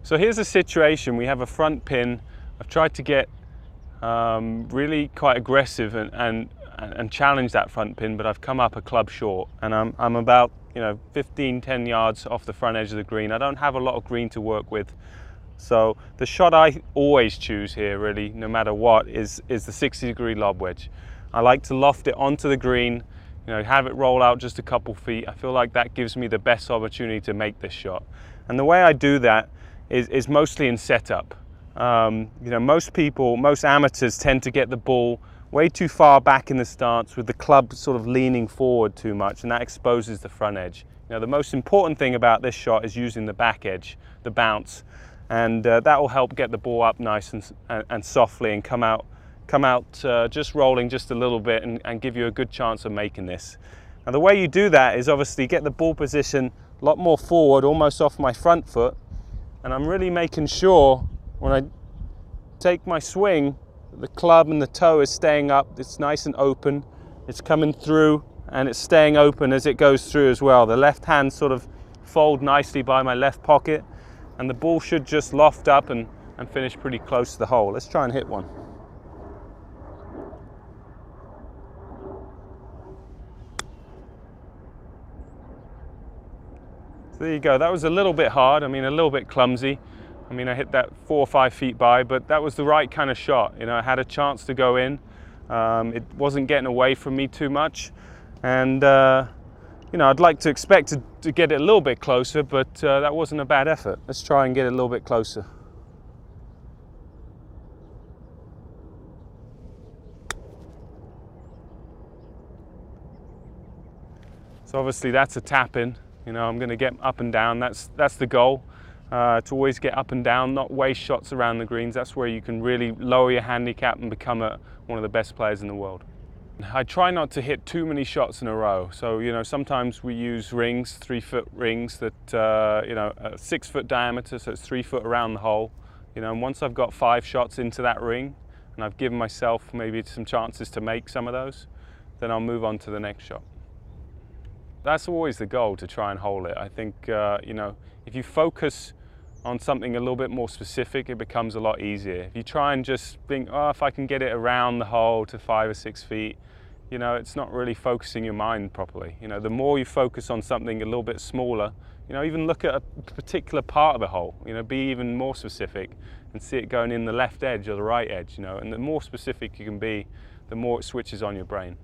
So here's a situation. We have a front pin. I've tried to get really quite aggressive and challenge that front pin, but I've come up a club short, and I'm about 10 yards off the front edge of the green. I don't have a lot of green to work with. So the shot I always choose here, really, no matter what, is the 60-degree lob wedge. I like to loft it onto the green, have it roll out just a couple feet. I feel like that gives me the best opportunity to make this shot. And the way I do that is mostly in setup. Most amateurs tend to get the ball way too far back in the stance with the club sort of leaning forward too much, and that exposes the front edge. The most important thing about this shot is using the back edge, the bounce, and that will help get the ball up nice and softly and come out just rolling just a little bit and give you a good chance of making this. Now the way you do that is obviously get the ball position a lot more forward, almost off my front foot, and I'm really making sure when I take my swing, the club and the toe is staying up, it's nice and open, it's coming through and it's staying open as it goes through as well. The left hand sort of fold nicely by my left pocket, and the ball should just loft up and finish pretty close to the hole. Let's try and hit one. So there you go. That was a little bit hard, a little bit clumsy. I hit that 4 or 5 feet by, but that was the right kind of shot. I had a chance to go in. It wasn't getting away from me too much. And, I'd like to expect to get it a little bit closer, but that wasn't a bad effort. Let's try and get it a little bit closer. So obviously that's a tap in. I'm going to get up and down. That's the goal. To always get up and down, not waste shots around the greens. That's where you can really lower your handicap and become one of the best players in the world. I try not to hit too many shots in a row. So, sometimes we use rings, 3-foot rings that, a 6-foot diameter, so it's 3 foot around the hole. And once I've got 5 shots into that ring, and I've given myself maybe some chances to make some of those, then I'll move on to the next shot. That's always the goal, to try and hold it. I think, if you focus on something a little bit more specific, it becomes a lot easier. If you try and just think, if I can get it around the hole to 5 or 6 feet, it's not really focusing your mind properly. The more you focus on something a little bit smaller, even look at a particular part of the hole, be even more specific and see it going in the left edge or the right edge, and the more specific you can be, the more it switches on your brain.